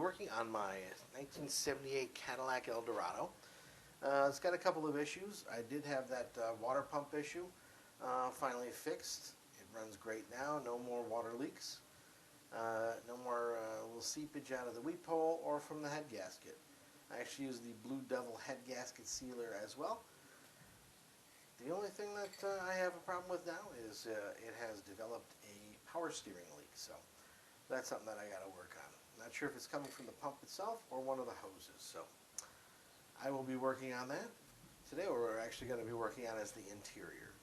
working on my 1978 Cadillac El Dorado. It's got a couple of issues. I did have that water pump issue finally fixed. It runs great now. No more water leaks. No more little seepage out of the weep hole or from the head gasket. I actually use the Blue Devil head gasket sealer as well. The only thing that I have a problem with now is it has developed a power steering leak. So that's something that I got to work on. Not sure if it's coming from the pump itself or one of the hoses. So I will be working on that. Today what we're actually going to be working on is the interior.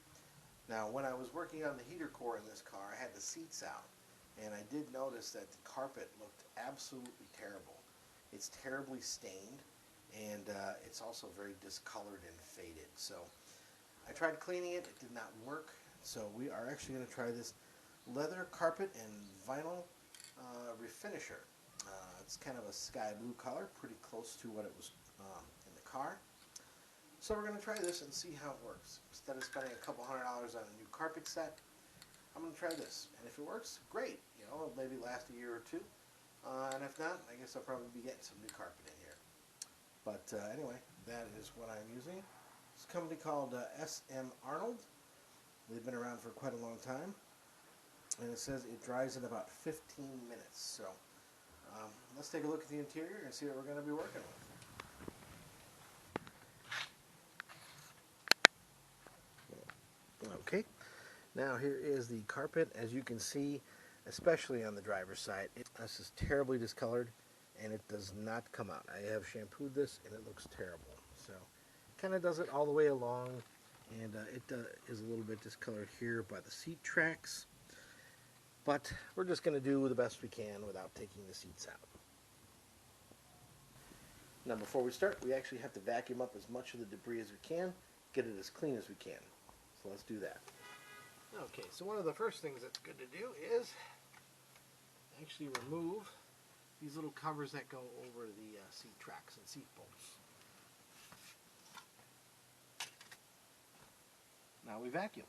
Now when I was working on the heater core in this car, I had the seats out. And I did notice that the carpet looked absolutely terrible. It's terribly stained, and it's also very discolored and faded. So I tried cleaning it. It did not work. So we are actually going to try this leather carpet and vinyl refinisher. It's kind of a sky blue color, pretty close to what it was in the car. So we're going to try this and see how it works. Instead of spending a couple $100 on a new carpet set, I'm going to try this. And if it works, great. You know, it'll maybe last a year or two. And if not, I guess I'll probably be getting some new carpet in here. But anyway, that is what I'm using. It's a company called SM Arnold. They've been around for quite a long time. And it says it dries in about 15 minutes. So let's take a look at the interior and see what we're going to be working with. Okay, now here is the carpet. As you can see, especially on the driver's side, this is terribly discolored and it does not come out. I have shampooed this and it looks terrible. So kind of does it all the way along, and it is a little bit discolored here by the seat tracks. But we're just going to do the best we can without taking the seats out. Now before we start, we actually have to vacuum up as much of the debris as we can, get it as clean as we can. So let's do that. Okay, so one of the first things that's good to do is actually remove these little covers that go over the seat tracks and seat bolts. Now we vacuum.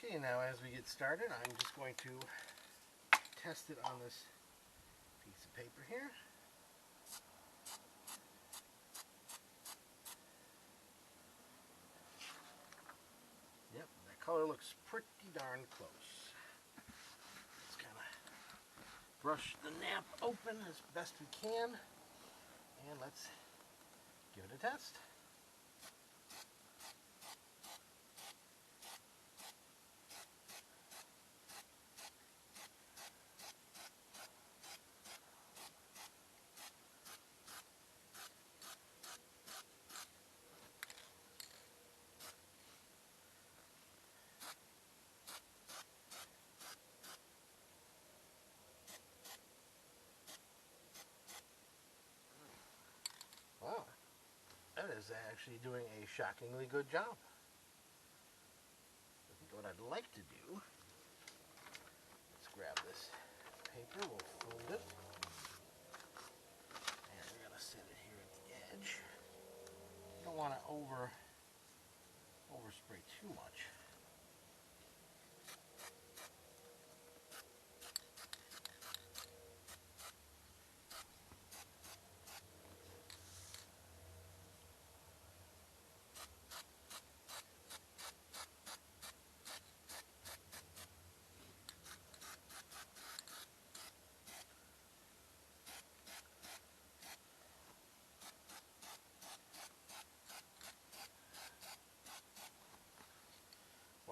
Okay, now as we get started, I'm just going to test it on this piece of paper here. Yep, that color looks pretty darn close. Let's kind of brush the nap open as best we can, and let's give it a test. Wow, that is actually doing a shockingly good job. I think what I'd like to do, let's grab this paper, we'll fold it, and we're going to set it here at the edge. You don't want to overspray too much.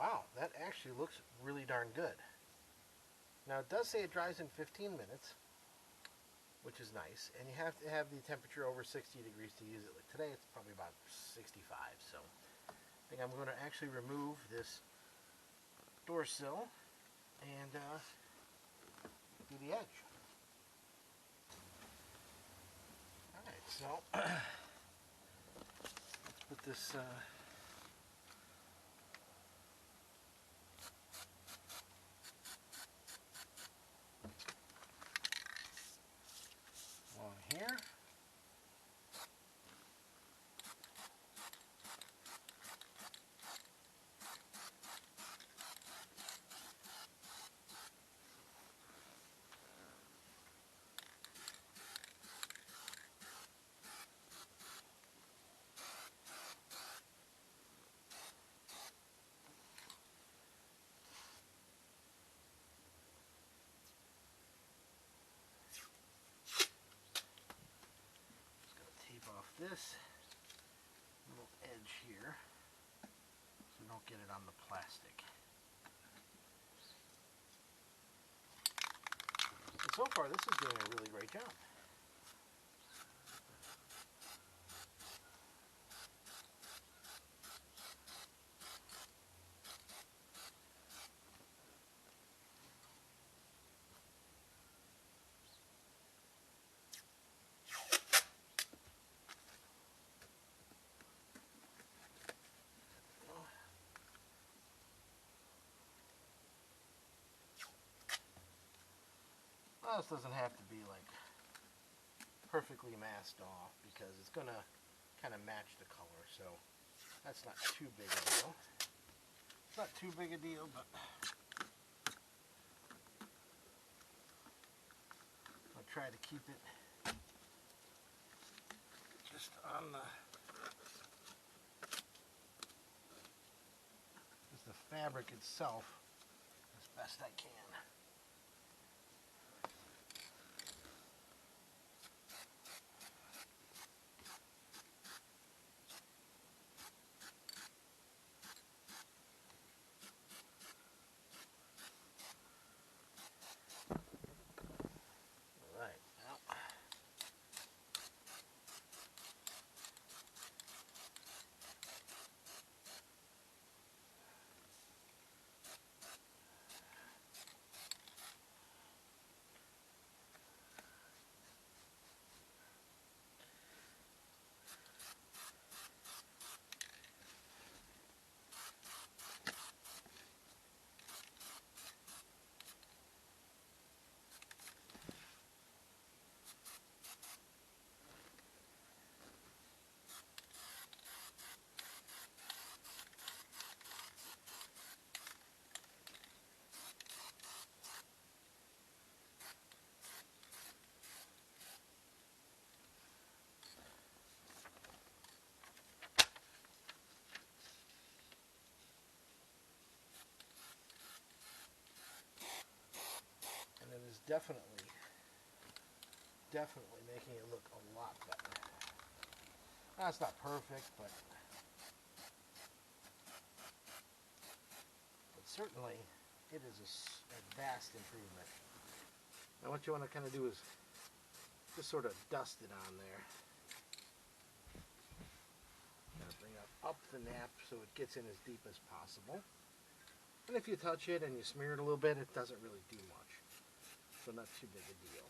Wow, that actually looks really darn good. Now it does say it dries in 15 minutes. which is nice. And you have to have the temperature over 60 degrees to use it. Like today it's probably about 65, so I think I'm going to actually remove this door sill and do the edge. Alright, so let's put this along here. This little edge here so don't get it on the plastic. And so far this is doing a really great job. Well, this doesn't have to be like perfectly masked off because it's going to kind of match the color, so that's not too big a deal. It's not too big a deal, but I'll try to keep it just on the fabric itself as best I can. Definitely making it look a lot better. Now, it's not perfect, but certainly it is a vast improvement. Now what you want to kind of do is just sort of dust it on there. Kind of bring up the nap so it gets in as deep as possible. And if you touch it and you smear it a little bit, it doesn't really do much. So not too big a deal.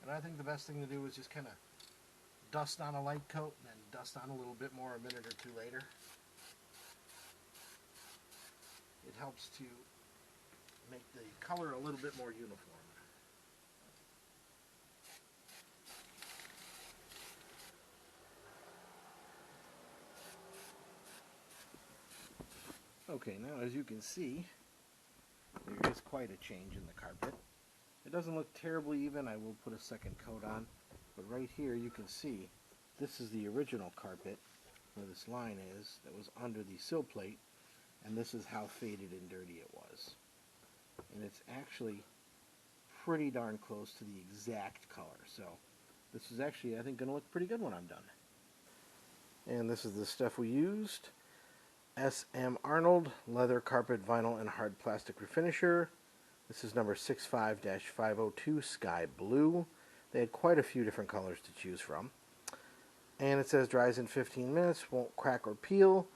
And I think the best thing to do is just kind of dust on a light coat and then dust on a little bit more a minute or two later. It helps to make the color a little bit more uniform. Okay, now as you can see, there is quite a change in the carpet. It doesn't look terribly even. I will put a second coat on, but right here you can see this is the original carpet where this line is that was under the sill plate, and this is how faded and dirty it was. And it's actually pretty darn close to the exact color. So this is actually, I think, going to look pretty good when I'm done. And this is the stuff we used. SM Arnold leather, carpet, vinyl, and hard plastic refinisher. This is number 65-502 Sky Blue. They had quite a few different colors to choose from. And it says dries in 15 minutes, won't crack or peel,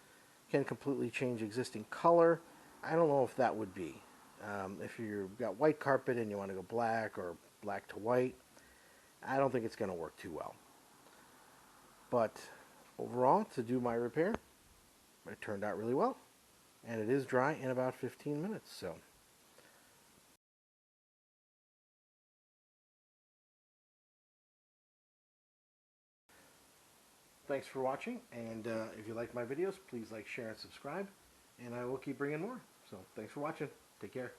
can completely change existing color. I don't know if that would be. If you've got white carpet and you want to go black or black to white, I don't think it's going to work too well. But overall, to do my repair, it turned out really well. And it is dry in about 15 minutes, so. Thanks for watching, and if you like my videos, please like, share, and subscribe, and I will keep bringing more. So thanks for watching. Take care.